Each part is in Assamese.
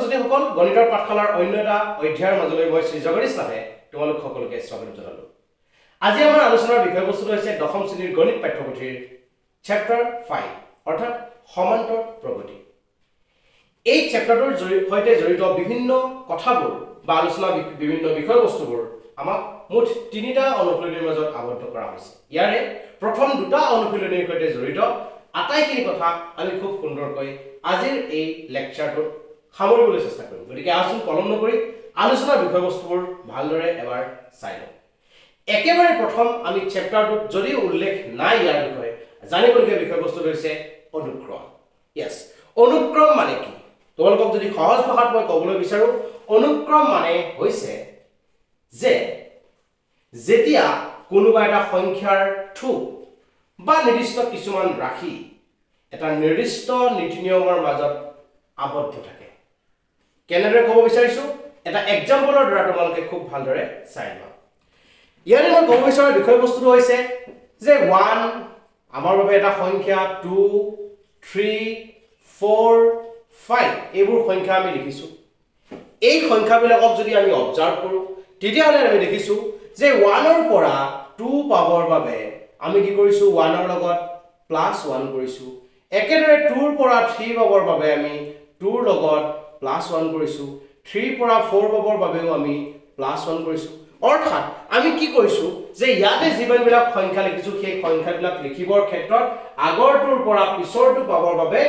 ছাত্ৰ-ছাত্ৰীসকল গণিতৰ পাঠশালাৰ অন্য এটা অধ্যায়ৰ মাজলৈ মই শ্ৰী জগদীশ নাথে তোমালোক সকলোকে স্বাগতম জনালো। আজি আমাৰ আলোচনাৰ বিষয়বস্তুটো হৈছে দশম শ্ৰেণীৰ গণিত পাঠ্যপুথিৰ চেপ্টাৰ 5 অৰ্থাৎ সমান্তৰ প্ৰগতি। এই চেপ্টাৰটোৰ সৈতে জড়িত বিভিন্ন কথাবোৰ বা আলোচনা বিভিন্ন বিষয়বস্তুবোৰ আমাক মুঠ তিনিটা অনুশীলনীৰ মাজত আবদ্ধ কৰা হৈছে। ইয়াৰে প্ৰথম দুটা অনুশীলনীৰ সৈতে জড়িত আটাইখিনি কথা আমি খুব সুন্দৰকৈ আজিৰ এই লেকচাৰটোত সামৰিবলৈ চেষ্টা কৰিম। গতিকে আসুন কলম নকৰি আলোচনাৰ বিষয়বস্তুবোৰ ভালদৰে এবাৰ চাই লওঁ। একেবাৰে প্ৰথম আমি চেপ্টাৰটোত যদিও উল্লেখ নাই ইয়াৰ বিষয়ে জানিবলগীয়া বিষয়বস্তু হৈছে অনুক্ৰম। ইয়েছ, অনুক্ৰম মানে কি? তোমালোকক যদি সহজ ভাষাত মই ক'বলৈ বিচাৰো, অনুক্ৰম মানে হৈছে যে যেতিয়া কোনোবা এটা সংখ্যাৰ থোক বা নিৰ্দিষ্ট কিছুমান ৰাশি এটা নিৰ্দিষ্ট নীতি নিয়মৰ মাজত আবদ্ধ থাকে। কেনেদৰে ক'ব বিচাৰিছো এটা এক্সাম্পলৰ দ্বাৰা তোমালোকে খুব ভালদৰে চাই লোৱা। ইয়াৰে মই ক'ব বিচৰা বিষয়বস্তুটো হৈছে যে 1 আমাৰ বাবে এটা সংখ্যা, 2 3 4 5 এইবোৰ সংখ্যা আমি লিখিছো। এই সংখ্যাবিলাকক যদি আমি অবজাৰ্ভ কৰো তেতিয়াহ'লে আমি দেখিছো যে 1 ৰ পৰা 2 পাবৰ বাবে আমি কি কৰিছো 1 ৰ লগত +1 কৰিছো। একেদৰে 2 ৰ পৰা 3 পাবৰ বাবে আমি 2 ৰ লগত +1 কৰিছো। 3 ৰ পৰা 4 পাবৰ বাবেও আমি +1 কৰিছো। অৰ্থাৎ আমি কি কৰিছো যে ইয়াতে যিমানবিলাক সংখ্যা লিখিছো সেই সংখ্যাবিলাক লিখিবৰ ক্ষেত্ৰত আগৰটোৰ পৰা পিছৰটো পাবৰ বাবে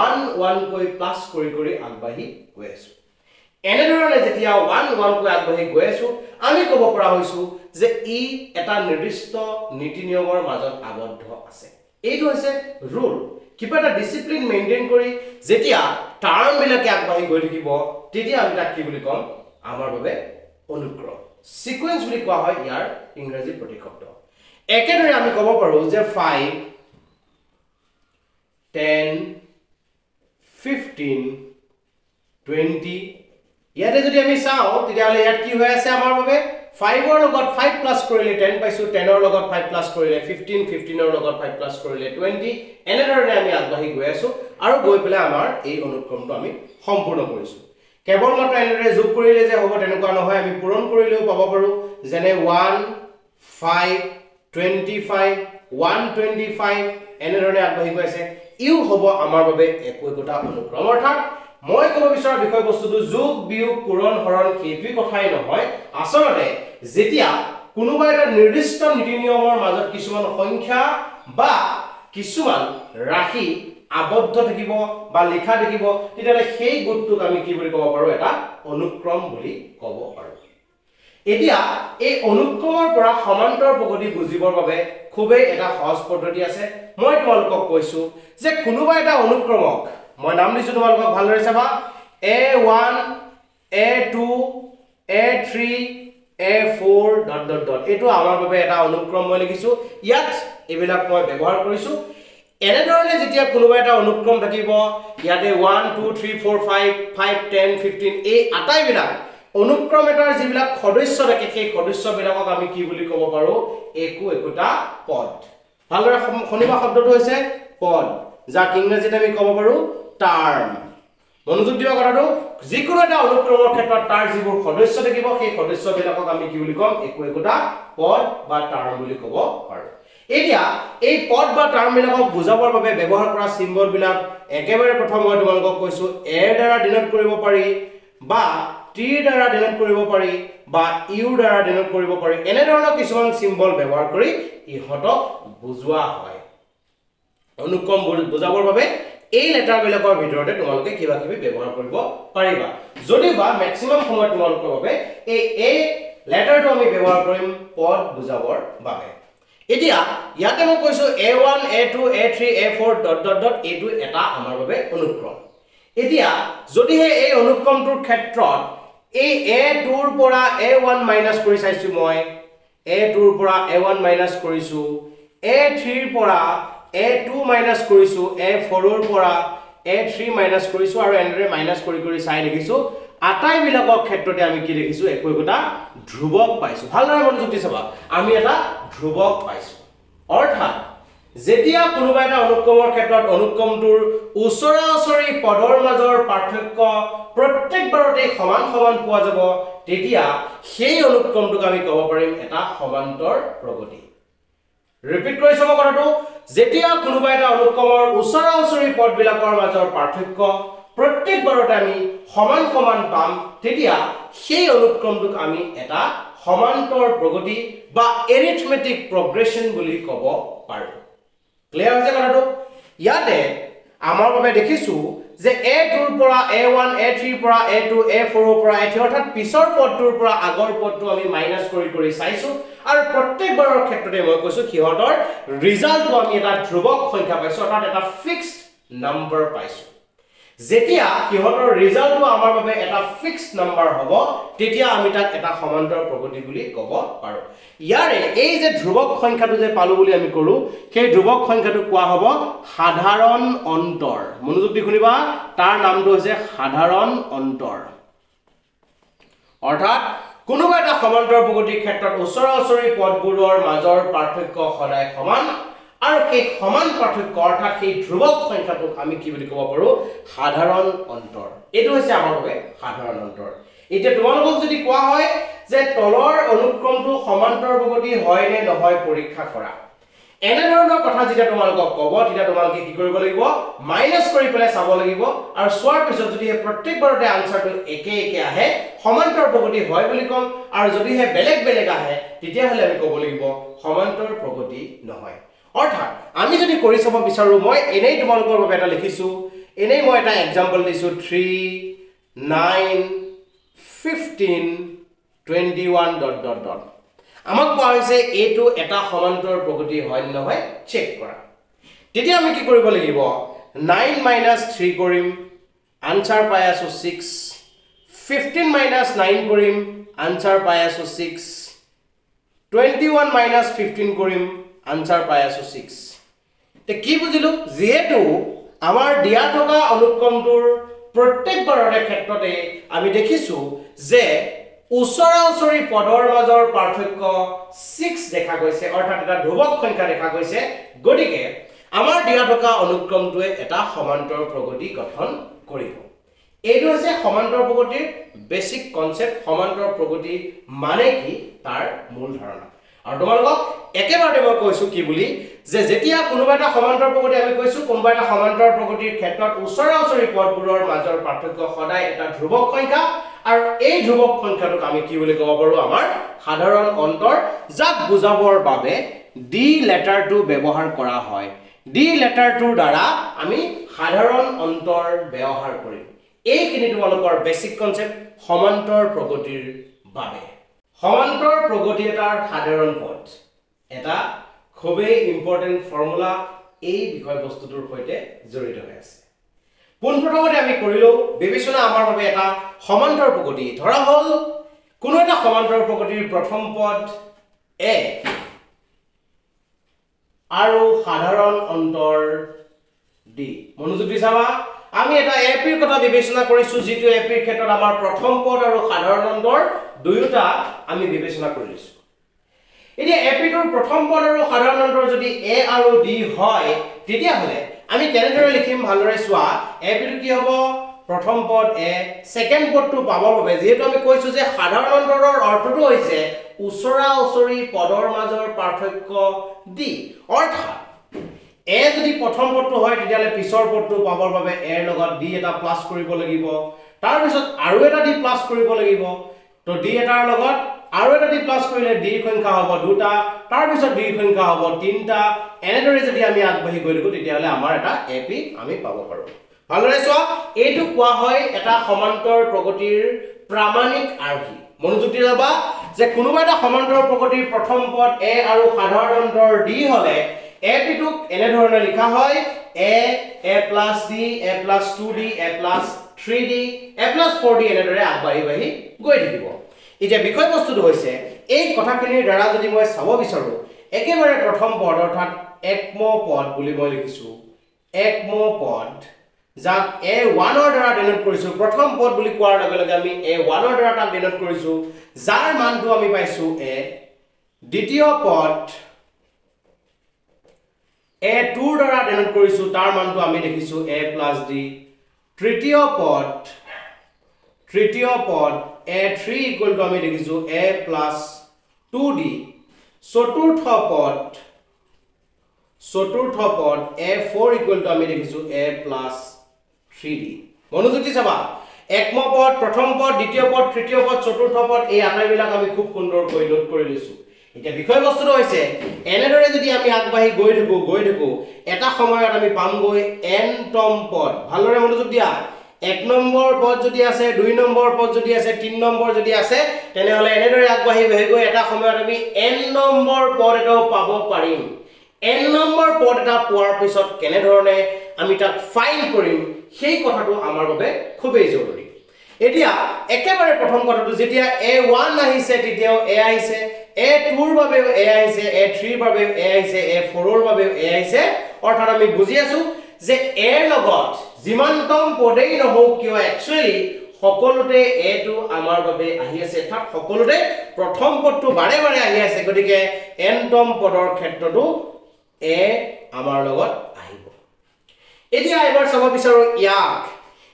1 1 কৈ প্লাস কৰি কৰি আগবাঢ়ি গৈ আছো। এনেধৰণে যেতিয়া 1 1 কৈ আগবাঢ়ি গৈ আছো আমি ক'ব পৰা হৈছো যে ই এটা নিৰ্দিষ্ট নীতি নিয়মৰ মাজত আবদ্ধ আছে। এইটো হৈছে ৰুল। কিবা এটা ডিসিপ্লিন মেইনটেইন কৰি যেতিয়া টাৰ্ম বিলাকে আগবাঢ়ি গৈ থাকিব তেতিয়া আমি তাক কি বুলি ক'ম? আমাৰ বাবে অনুক্ৰম। সিকোয়েন্স বুলি কোৱা হয় ইয়াৰ ইংৰাজী প্ৰতিশব্দ। একেদৰে আমি ক'ব পাৰো যে 5 10 15 20 ইয়াতে যদি আমি চাও তেতিয়াহ'লে ইয়াত কি হৈ আছে আমাৰ বাবে 5 ৰ লগত 5 প্লাস কৰিলে 10 পাইছো, 10 ৰ লগত 5 প্লাস কৰিলে 15, 15 ৰ লগত 5 প্লাস কৰিলে 20 এনেধৰণে আমি আগবাঢ়ি গৈ আছো আৰু গৈ পেলাই আমাৰ এই অনুক্ৰমটো আমি সম্পূৰ্ণ কৰিছো। কেৱল মাত্ৰ এনেদৰে যোগ কৰিলে যে হ'ব তেনেকুৱা নহয়, আমি পূৰণ কৰিলেও পাব পাৰো। যেনে 1 5 25 125 এনেধৰণে আগবাঢ়ি গৈ আছে। ইও হ'ব আমাৰ বাবে একোটা অনুক্ৰম। অৰ্থাৎ মই ক'ব বিচৰা বিষয়বস্তুটো যোগ বিয়োগ পূৰণ হৰণ সেইটোই কথাই নহয়। আচলতে যেতিয়া কোনোবা এটা নিৰ্দিষ্ট নীতি নিয়মৰ মাজত কিছুমান সংখ্যা বা কিছুমান ৰাশি আবদ্ধ থাকিব বা লিখা থাকিব তেতিয়াহ'লে সেই গোটটোক আমি কি বুলি ক'ব পাৰো? এটা অনুক্ৰম বুলি ক'ব পাৰো। এতিয়া এই অনুক্ৰমৰ পৰা সমান্তৰ প্ৰগতি বুজিবৰ বাবে খুবেই এটা সহজ পদ্ধতি আছে। মই তোমালোকক কৈছো যে কোনোবা এটা অনুক্ৰমক মই নাম দিছো, তোমালোকক ভালদৰে চাবা। A1 A2 A3 A4 ... এইটো আমাৰ বাবে এটা অনুক্ৰম মই লিখিছো। ইয়াত এইবিলাক মই ব্যৱহাৰ কৰিছো। এনেধৰণে যেতিয়া কোনোবা এটা অনুক্ৰম থাকিব ইয়াতে 1 2 3 4 5 5 10 15 এই আটাইবিলাক অনুক্ৰম এটাৰ যিবিলাক সদস্য থাকে সেই সদস্যবিলাকক আমি কি বুলি ক'ব পাৰো? একোটা পদ। ভালদৰে শুনিবা, শব্দটো হৈছে পদ, যাক ইংৰাজীত আমি ক'ব পাৰো টাৰ্ম। মনোযোগ দিবা কথাটো। যিকোনো এটা অনুক্ৰমৰ ক্ষেত্ৰত তাৰ যিবোৰ সদস্য থাকিব সেই সদস্যবিলাকক আমি কি বুলি ক'ম? একোটা পদ বা টাৰ্ম বুলি ক'ব পাৰো। এতিয়া এই পদ বা টাৰ্ম বিলাকক বুজাবৰ বাবে ব্যৱহাৰ কৰা সিম্বল বিলাক একেবাৰে প্ৰথম মই তোমালোকক কৈছো এ দ্বাৰা ডিনোট কৰিব পাৰি বা টি দ্বাৰা ডিনোট কৰিব পাৰি বা ইউ দ্বাৰা ডিনোট কৰিব পাৰি। এনে ধৰণৰ কিছুমান সিম্বল ব্যৱহাৰ কৰি ইহতক বুজোৱা হয়। অনুক্ৰম বুজাবৰ বাবে এই লেটাৰ বিলাকৰ ভিতৰতে তোমালোকে কিবা কিবি ব্যৱহাৰ কৰিব পাৰিবা। যদিবা ম্যাক্সিমাম সময় তোমালোকৰ বাবে এই লেটাৰটো আমি ব্যৱহাৰ কৰিম পদ বুজাবৰ বাবে। এতিয়া ইয়াতে মই কৈছো A1 A2 A3 A4 ... এইটো এটা আমাৰ বাবে অনুক্ৰম। এতিয়া যদিহে এই অনুক্ৰমটোৰ ক্ষেত্ৰত এই A2 ৰ পৰা A1 মাইনাস কৰি চাইছো, মই A2 ৰ পৰা A1 মাইনাস কৰিছো, A3 ৰ পৰা A2 মাইনাস কৰিছো, A4 ৰ পৰা A3 মাইনাস কৰিছো আৰু এনেদৰে মাইনাস কৰি কৰি চাই দেখিছো আটাইবিলাকৰ ক্ষেত্ৰতে আমি কি দেখিছো? একোটা ধ্ৰুৱক পাইছো। ভালদৰে মনোযোগ দি চাবা, আমি এটা ধ্ৰুৱক পাইছো। অৰ্থাৎ যেতিয়া কোনোবা এটা অনুক্ৰমৰ ক্ষেত্ৰত অনুক্ৰমটোৰ ওচৰা-ওচৰি পদৰ মাজৰ পাৰ্থক্য প্ৰত্যেকবাৰতে সমান সমান পোৱা যাব তেতিয়া সেই অনুক্ৰমটোক আমি ক'ব পাৰিম এটা সমান্তৰ প্ৰগতি ৰিপিট কৰিছো মই কথাটো যেতিয়া কোনোবা এটা অনুক্ৰমৰ ওচৰা-ওচৰি পদবিলাকৰ মাজৰ পাৰ্থক্য প্ৰত্যেকবাৰতে আমি সমান সমান পাম তেতিয়া সেই অনুক্ৰমটোক আমি এটা সমান্তৰ প্ৰগতি বা এৰিথমেটিক প্ৰগ্ৰেছন বুলি ক'ব পাৰো ক্লিয়াৰ হৈছে কথাটো ইয়াতে আমাৰ বাবে দেখিছো যে a2 ৰ পৰা a1 a3 ৰ পৰা a2 a4 ৰ পৰা a3 অৰ্থাৎ পিছৰ পদটোৰ পৰা আগৰ পদটো আমি মাইনাস কৰি চাইছো আৰু প্ৰত্যেকবাৰৰ ক্ষেত্ৰতে মই কৈছো কিহতৰ ৰিজাল্টটো আমি এটা ধ্ৰুৱক সংখ্যা পাইছো অৰ্থাৎ এটা ফিক্সড নাম্বাৰ পাইছো যেতিয়া কিহতৰ ৰিজাল্টটো আমাৰ বাবে এটা ফিক্সড নাম্বাৰ হ'ব তেতিয়া আমি তাক এটা সমান্তৰ প্ৰগতি বুলি ক'ব পাৰো ইয়াৰে এই যে ধ্ৰুৱক সংখ্যাটো যে পালো বুলি আমি কৰো সেই ধ্ৰুৱক সংখ্যাটো কোৱা হ'ব সাধাৰণ অন্তৰ মনোযোগ দি শুনিবা তাৰ নামটো হৈছে সাধাৰণ অন্তৰ অৰ্থাৎ কোনোবা এটা সমান্তৰ প্ৰগতিৰ ক্ষেত্ৰত ওচৰা-ওচৰি পদবোৰৰ মাজৰ পাৰ্থক্য সদায় সমান আৰু এই সমান পাৰ্থক্য অৰ্থাৎ এই ধ্ৰুৱক সংখ্যাটোক আমি কি বুলি ক'ব পাৰো সাধাৰণ অন্তৰ এটো হৈছে আমাৰ বাবে সাধাৰণ অন্তৰ এতিয়া তোমালোকক যদি কোৱা হয় যে তলৰ অনুক্ৰমটো সমান্তৰ প্ৰগতি হয় নে নহয় পৰীক্ষা কৰা এনে ধৰণৰ কথা যেতিয়া তোমালোকক ক'ব তেতিয়া তোমালোকে কি কৰিব লাগিব মাইনাস কৰি পেলাই চাব লাগিব আৰু সোৱাৰ পিছত যদি প্ৰত্যেকবাৰতে আনসাৰটো একে একে আহে সমান্তৰ প্ৰগতি হয় বুলি কম আৰু যদি হে বেলেগ বেলেগ আহে তেতিয়া হলে আমি ক'ব লাগিব সমান্তৰ প্ৰগতি নহয় অৰ্থাৎ আমি যদি কৰি চাব বিচাৰো মই এনেই তোমালোকৰ বাবে এটা লিখিছো এনেই মই এটা এক্সাম্পল দিছো 3 9 15 21 ... আমাক কোৱা হৈছে এটো এটা সমান্তৰ প্ৰগতি হয় নহয় চেক কৰা তেতিয়া আমি কি কৰিব লাগিব 9 - 3 কৰিম আনসাৰ পাই আছো 6 15 - 9 কৰিম আনসাৰ পাই আছো 6 21 - 15 কৰিম আনসাৰ পাই আছো 6 তে কি বুজিলো যেহেতু আমাৰ দিয়া থকা অনুক্ৰমটোৰ প্ৰত্যেকবাৰৰ ক্ষেত্ৰতে আমি দেখিছো যে ওচৰা-ওচৰি পদৰ মাজৰ পাৰ্থক্য 6 দেখা গৈছে অৰ্থাৎ এটা ধ্ৰুৱক সংখ্যা দেখা গৈছে গতিকে আমাৰ দিয়া থকা অনুক্ৰমটোৱে এটা সমান্তৰ প্ৰগতি গঠন কৰিব এইটো হৈছে সমান্তৰ প্ৰগতিৰ বেসিক কনসেপ্ট সমান্তৰ প্ৰগতি মানে কি তাৰ মূল ধাৰণা আৰু তোমালোকক একেবাৰে মই কৈছো কি বুলি যে যেতিয়া কোনোবা এটা সমান্তৰ প্ৰগতি আমি কৈছো কোনোবা এটা সমান্তৰ প্ৰগতিৰ ক্ষেত্ৰত ওচৰা-ওচৰি পদবোৰৰ মাজৰ পাৰ্থক্য সদায় এটা ধ্ৰুৱক সংখ্যা আৰু এই ধ্ৰুৱক সংখ্যাটোক আমি কি বুলি ক'ব পাৰো আমাৰ সাধাৰণ অন্তৰ যাক বুজাবৰ বাবে ডি লেটাৰটো ব্যৱহাৰ কৰা হয় ডি লেটাৰটোৰ দ্বাৰা আমি সাধাৰণ অন্তৰ ব্যৱহাৰ কৰিম এইখিনি তোমালোকৰ বেসিক কনসেপ্ট সমান্তৰ প্ৰগতিৰ বাবে সমান্তৰ প্ৰগতি এটাৰ সাধাৰণ পদ এটা খুবেই ইম্পৰ্টেন্ট ফৰ্মুলা এই বিষয়বস্তুটোৰ সৈতে জড়িত হৈ আছে পোনপ্ৰথমতে আমি কৰিলো বিবেচনা আমাৰ বাবে এটা সমান্তৰ প্ৰগতি ধৰা হল কোনো এটা সমান্তৰ প্ৰগতিৰ প্ৰথম পদ a আৰু সাধাৰণ অন্তৰ d মনোযোগ দি চাবা আমি এটা এপি ৰ কথা বিবেচনা কৰিছো যেটো এপি ৰ ক্ষেত্ৰত আমাৰ প্ৰথম পদ আৰু সাধাৰণ অন্তৰ দুয়োটা আমি বিবেচনা কৰিছো এতিয়া এপি টোৰ প্ৰথম পদ আৰু সাধাৰণ অন্তৰ যদি a আৰু d হয় তেতিয়া হলে আমি কেনেদৰে লিখিম ভালদৰে চোৱা এপি টো কি হ'ব প্ৰথম পদ a সেকেন্ড পদটো পাবৰ বাবে যেহেতু আমি কৈছো যে সাধাৰণ অন্তৰৰ অৰ্থটো হৈছে ওচৰা-ওচৰি পদৰ মাজৰ পাৰ্থক্য d অৰ্থাৎ a যদি প্ৰথম পদটো হয় তেতিয়ালে পিছৰ পদটো পাবৰ বাবে a ৰ লগত d এটা প্লাস কৰিব লাগিব তাৰ পিছত আৰু এটা d প্লাস কৰিব লাগিব তো d এটাৰ লগত আৰু এটা d প্লাস কৰিলে d সংখ্যা হ'ব দুটা তাৰ পিছত d সংখ্যা হ'ব তিনটা এনেদৰে যদি আমি আগবাঢ়ি গৈ থাকো তেতিয়ালে আমাৰ এটা ap আমি পাব পাৰো ভালদৰে চোৱা এইটো কোৱা হয় এটা সমান্তৰ প্ৰগতিৰ প্ৰামাণিক আৰ্হি মনোযোগ দি যাবা যে কোনোবা এটা সমান্তৰ প্ৰগতিৰ প্ৰথম পদ a আৰু সাধাৰণ অন্তৰ d হলে ap টোক এনে ধৰণে লিখা হয় a plus d a plus 2d a plus 3d a plus 4d এনেদৰে আগবাঢ়ি গৈ থাকিব এতিয়া বিষয়বস্তুটো হৈছে এই কথাখিনিৰ দ্বাৰা যদি মই চাব বিচাৰো একেবাৰে প্ৰথম পদ অৰ্থাৎ একম পদ বুলি মই লিখিছো একম পদ যাক a1 ৰ দ্বাৰা ডিনোট কৰিছো প্ৰথম পদ বুলি কোৱাৰ লগে লগে আমি a1 ৰ দ্বাৰা তাক ডিনোট কৰিছো যাৰ মানটো আমি পাইছো a দ্বিতীয় পদ a 2 দ্বাৰা ডিনোট কৰিছো তাৰ মানটো আমি দেখিছো a plus d তৃতীয় পদ a3 ইকুৱেল টু আমি দেখিছো a plus 2d চতুৰ্থ পদ a4 ইকুৱেল টু আমি দেখিছো a plus 3d মনোযোগ দি চাবা একম পদ প্ৰথম পদ দ্বিতীয় পদ তৃতীয় পদ চতুৰ্থ পদ এই আটাইবিলাক আমি খুব সুন্দৰকৈ নোট কৰি লৈছো এতিয়া বিষয়বস্তুটো হৈছে এনেদৰে যদি আমি আগবাঢ়ি গৈ থাকো এটা সময়ত আমি পামগৈ n তম পদ ভালদৰে মনোযোগ দিয়া 1 নম্বৰ পদ যদি আছে 2 নম্বৰ পদ যদি আছে 3 নম্বৰ যদি আছে তেনেহলে এনেদৰে আগবাঢ়ি গৈ এটা সময়ত আমি n নম্বৰ পদ এটাও পাব পাৰিম n নম্বৰ পদ এটা পোৱাৰ পিছত কেনে ধৰণে আমি তাক ফাইন্ড কৰিম সেই কথাটো আমাৰ বাবে খুবেই জৰুৰী এতিয়া একেবাৰে প্ৰথম কথাটো যেতিয়া a1 আহিছে তেতিয়াও a আহিছে a2 ৰ বাবে a আহিছে a3 ৰ বাবে a আহিছে a4 ৰ বাবে a আহিছে অৰ্থাৎ আমি বুজি আছো যে a ৰ লগত যিমানতম পদেই নহওক কিয় একচুয়ালি সকলোতে a টো আমাৰ বাবে আহি আছে অৰ্থাৎ সকলোতে প্ৰথম পদটো বাৰে বাৰে আহি আছে গতিকে n তম পদৰ ক্ষেত্ৰটো a আমাৰ লগত আহিব এতিয়া এবাৰ চাব বিচাৰো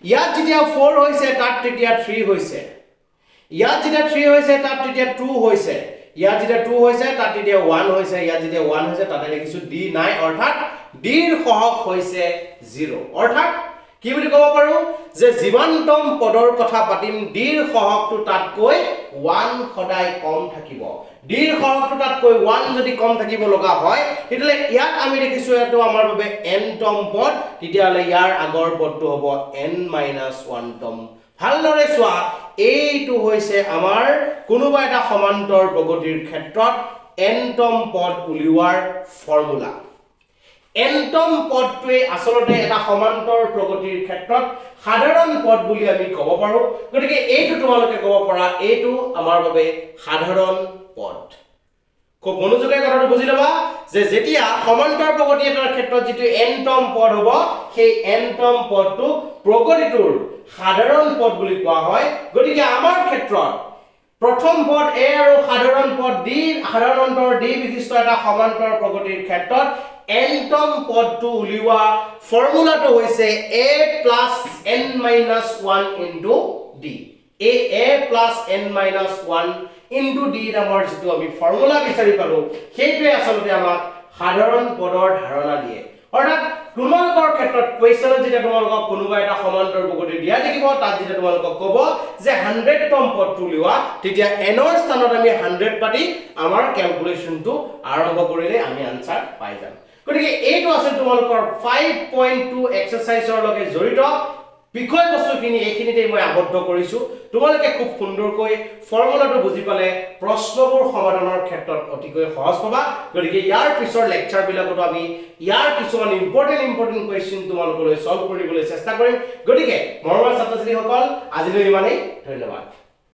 ইয়াত যেতিয়া 4 হৈছে তাত তেতিয়া 3 হৈছে ইয়াত যেতিয়া 3 হৈছে তাত তেতিয়া 2 হৈছে ইয়াত যেতিয়া 2 হৈছে তাত তেতিয়া 1 হৈছে ইয়াত যেতিয়া 1 হৈছে তাতে লিখিছো d নাই অৰ্থাৎ d ৰ সহগ হৈছে 0 অৰ্থাৎ কি বুলি ক'ব পাৰো যে যিমানতম পদৰ কথা পাতিম d ৰ সহগটো তাতকৈ 1 সদায় কম থাকিব d ৰ সহগটো তাতকৈ 1 যদি কম থাকিব লগা হয় তেতিয়ালে ইয়াত আমি দেখিছো এটো আমাৰ বাবে n তম পদ তেতিয়ালে ইয়াৰ আগৰ পদটো হ'ব n - 1 তম ভালদৰে চোৱা এইটো হৈছে আমাৰ কোনোবা এটা সমান্তৰ প্ৰগতিৰ ক্ষেত্ৰত n তম পদ উলিওৱাৰ ফৰ্মুলা n তম পদটোৱে আসলতে এটা সমান্তৰ প্ৰগতিৰ ক্ষেত্ৰত সাধাৰণ পদ বুলি আমি ক'ব পাৰো গতিকে এইটো তোমালোকে ক'ব পাৰা এইটো আমাৰ বাবে সাধাৰণ পদ খুব মনোযোগেৰে কথাটো বুজি লবা যে যেতিয়া সমান্তৰ প্ৰগতি এটাৰ ক্ষেত্ৰত যেটো n তম পদ হ'ব সেই n তম পদটো প্ৰগতিটোৰ সাধাৰণ পদ বুলি কোৱা হয় গতিকে আমাৰ ক্ষেত্ৰত প্ৰথম পদ a আৰু সাধাৰণ পদ d সাধাৰণ অন্তৰ d বিশিষ্ট এটা সমান্তৰ প্ৰগতিৰ ক্ষেত্ৰত n তম পদটো উলিওৱা ফৰ্মুলাটো হৈছে a plus n minus 1 into d a plus n minus 1 into d নামৰ যেটো আমি ফৰ্মুলা বিচাৰি পালো সেইটোৱে আসলতে আমাক সাধাৰণ পদৰ ধাৰণা দিয়ে অৰ্থাৎ তোমালোকৰ ক্ষেত্ৰত কোৱেশ্চনত যেতিয়া তোমালোকক কোনোবা এটা সমান্তৰ প্ৰগতি দিয়া থাকিব তাত যেতিয়া তোমালোকক ক'ব যে 100 তম পদটো উলিওৱা তেতিয়া n ৰ স্থানত আমি 100 পাতি আমাৰ ক্যালকুলেশনটো আৰম্ভ কৰিলে আমি আনসাৰ পাই যাম গতিকে এইটো আছে তোমালোকৰ 5.2 এক্সাৰসাইজৰ লগে জড়িত বিষয়বস্তুখিনি এইখিনিতে মই আবদ্ধ কৰিছো তোমালোকে খুব সুন্দৰকৈ ফৰ্মুলাটো বুজি পালে প্ৰশ্নবোৰ সমাধানৰ ক্ষেত্ৰত অতিকৈ সহজ পাবা গতিকে ইয়াৰ পিছৰ লেকচাৰ বিলাকতো আমি ইয়াৰ কিছুমান ইম্পৰ্টেন্ট কোৱেশ্চন তোমালোকলৈ সলভ কৰিবলৈ চেষ্টা কৰিম গতিকে মৰমৰ ছাত্ৰ ছাত্ৰীসকল আজিলৈ ইমানেই ধন্যবাদ